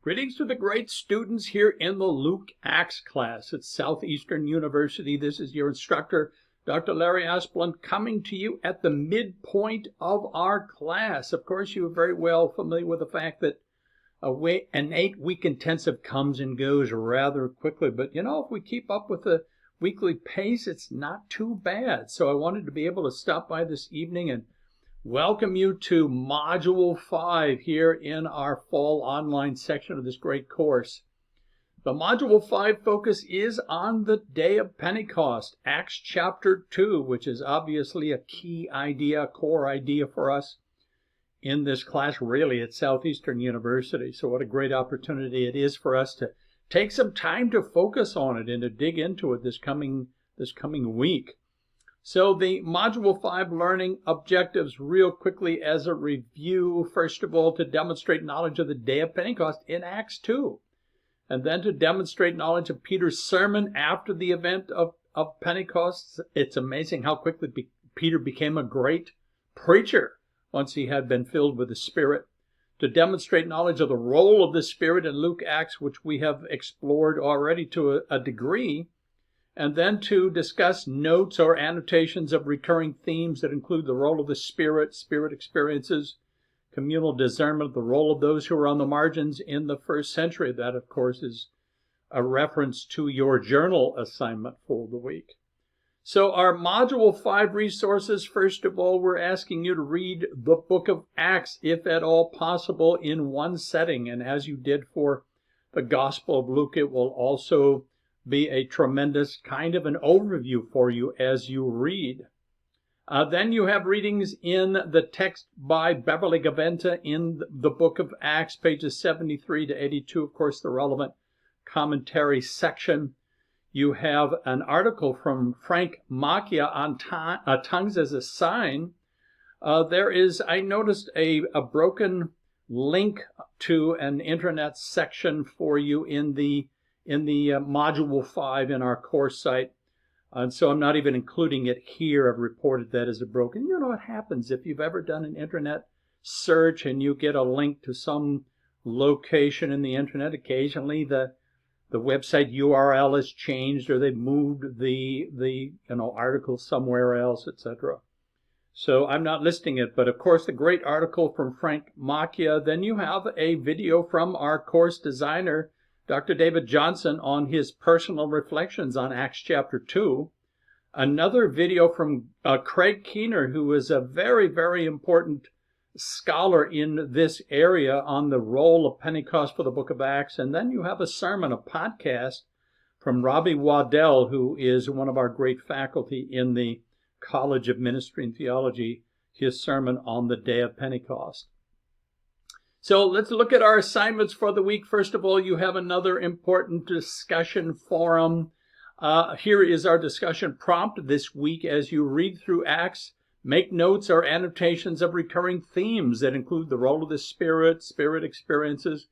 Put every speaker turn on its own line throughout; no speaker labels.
Greetings to the great students here in the Luke-Acts class at Southeastern University. This is your instructor, Dr. Larry Asplund, coming to you at the midpoint of our class. Of course, you are very well familiar with the fact that an 8-week intensive comes and goes rather quickly. But, you know, if we keep up with the weekly pace, it's not too bad. So I wanted to be able to stop by this evening and welcome you to Module 5 here in our fall online section of this great course. The Module 5 focus is on the day of Pentecost, Acts chapter 2, which is obviously a key idea, a core idea for us in this class, really, at Southeastern University. So what a great opportunity it is for us to take some time to focus on it and to dig into it this coming week. So the Module 5 learning objectives, real quickly as a review. First of all, to demonstrate knowledge of the day of Pentecost in Acts 2. And then to demonstrate knowledge of Peter's sermon after the event of Pentecost. It's amazing how quickly Peter became a great preacher once he had been filled with the Spirit. To demonstrate knowledge of the role of the Spirit in Luke-Acts, which we have explored already to a degree. And then to discuss notes or annotations of recurring themes that include the role of the Spirit, Spirit experiences, communal discernment, the role of those who are on the margins in the first century. That, of course, is a reference to your journal assignment for the week. So our Module 5 resources, first of all, we're asking you to read the book of Acts, if at all possible, in one setting. And as you did for the Gospel of Luke, it will also be a tremendous kind of an overview for you as you read. Then you have readings in the text by Beverly Gaventa in the book of Acts, pages 73 to 82, of course, the relevant commentary section. You have an article from Frank Macchia on tongues as a sign. There is, I noticed, a broken link to an internet section for you in the Module 5 in our course site. And so I'm not even including it here. I've reported that as a broken. You know what happens if you've ever done an internet search and you get a link to some location in the internet. Occasionally the website URL has changed, or they've moved the article somewhere else, etc. So I'm not listing it, but of course the great article from Frank Macchia. Then you have a video from our course designer, Dr. David Johnson, on his personal reflections on Acts chapter 2. Another video from Craig Keener, who is a very, very important scholar in this area on the role of Pentecost for the book of Acts. And then you have a sermon, a podcast from Robbie Waddell, who is one of our great faculty in the College of Ministry and Theology, his sermon on the day of Pentecost. So let's look at our assignments for the week. First of all, you have another important discussion forum. Here is our discussion prompt this week. As you read through Acts, make notes or annotations of recurring themes that include the role of the Spirit, Spirit experiences,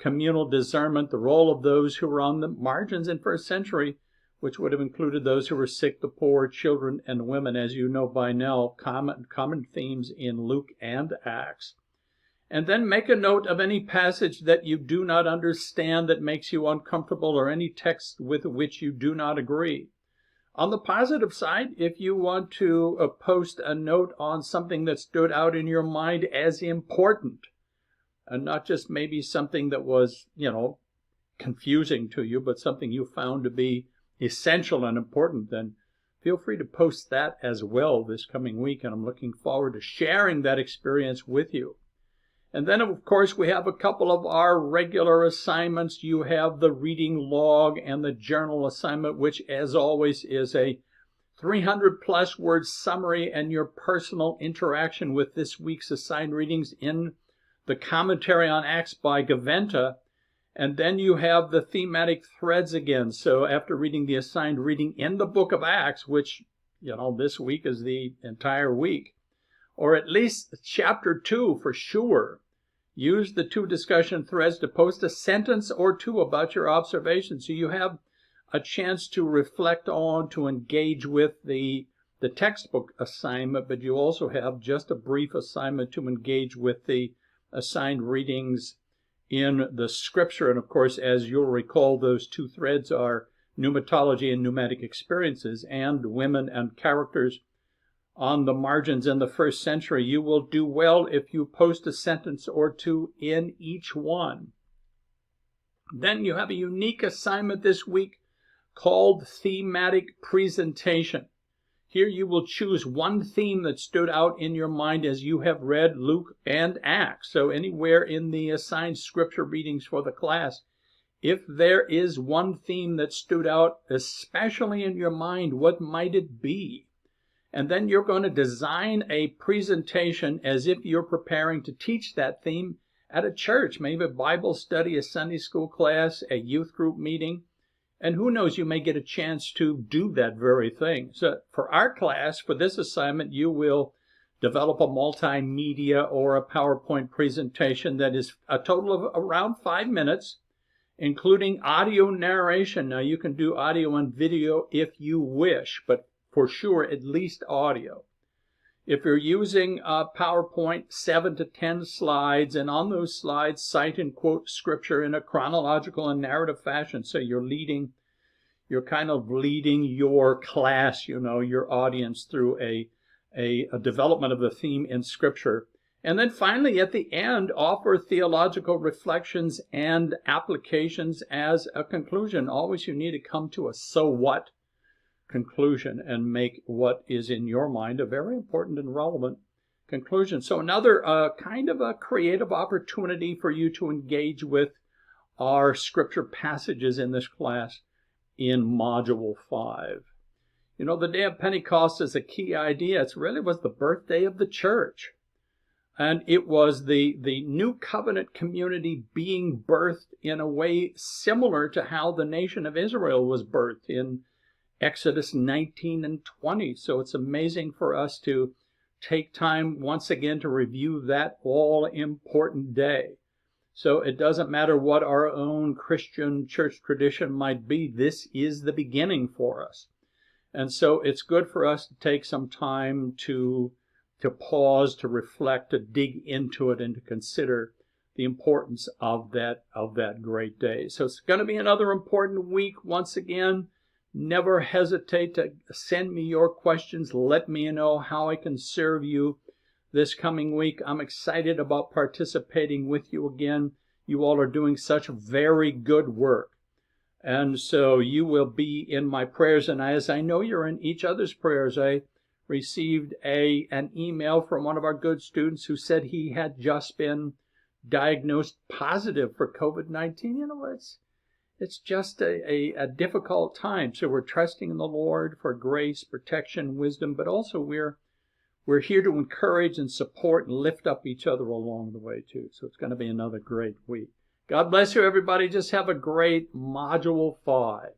communal discernment, the role of those who were on the margins in first century, which would have included those who were sick, the poor, children, and women. As you know by now, common themes in Luke and Acts. And then make a note of any passage that you do not understand, that makes you uncomfortable, or any text with which you do not agree. On the positive side, if you want to post a note on something that stood out in your mind as important, and not just maybe something that was, confusing to you, but something you found to be essential and important, then feel free to post that as well this coming week. And I'm looking forward to sharing that experience with you. And then, of course, we have a couple of our regular assignments. You have the reading log and the journal assignment, which, as always, is a 300-plus word summary and your personal interaction with this week's assigned readings in the commentary on Acts by Gaventa. And then you have the thematic threads again. So after reading the assigned reading in the book of Acts, which, this week is the entire week, or at least chapter 2 for sure, use the 2 discussion threads to post a sentence or 2 about your observations. So you have a chance to reflect on, to engage with the textbook assignment, but you also have just a brief assignment to engage with the assigned readings in the scripture. And of course, as you'll recall, those two threads are pneumatology and pneumatic experiences, and women and characters on the margins in the first century. You will do well if you post a sentence or two in each one. Then you have a unique assignment this week called thematic presentation. Here you will choose one theme that stood out in your mind as you have read Luke and Acts. So anywhere in the assigned scripture readings for the class, if there is one theme that stood out, especially in your mind, what might it be? And then you're going to design a presentation as if you're preparing to teach that theme at a church, maybe a Bible study, a Sunday school class, a youth group meeting. And who knows, you may get a chance to do that very thing. So for our class, for this assignment, you will develop a multimedia or a PowerPoint presentation that is a total of around 5 minutes, including audio narration. Now, you can do audio and video if you wish, but for sure, at least audio. If you're using PowerPoint, 7 to 10 slides, and on those slides, cite and quote scripture in a chronological and narrative fashion. So you're kind of leading your class, your audience through a development of the theme in scripture. And then finally, at the end, offer theological reflections and applications as a conclusion. Always you need to come to a so what conclusion and make what is in your mind a very important and relevant conclusion. So another kind of a creative opportunity for you to engage with our scripture passages in this class in Module 5. The day of Pentecost is a key idea. It really was the birthday of the church. And it was the new covenant community being birthed in a way similar to how the nation of Israel was birthed in Exodus 19 and 20. So it's amazing for us to take time once again to review that all-important day. So it doesn't matter what our own Christian church tradition might be. This is the beginning for us. And so it's good for us to take some time to pause, to reflect, to dig into it, and to consider the importance of that great day. So it's going to be another important week once again. Never hesitate to send me your questions. Let me know how I can serve you this coming week. I'm excited about participating with you again. You all are doing such very good work. And so you will be in my prayers. And as I know you're in each other's prayers, I received an email from one of our good students who said he had just been diagnosed positive for COVID-19. It's just a difficult time. So we're trusting in the Lord for grace, protection, wisdom, but also we're here to encourage and support and lift up each other along the way too. So it's going to be another great week. God bless you, everybody. Just have a great Module 5.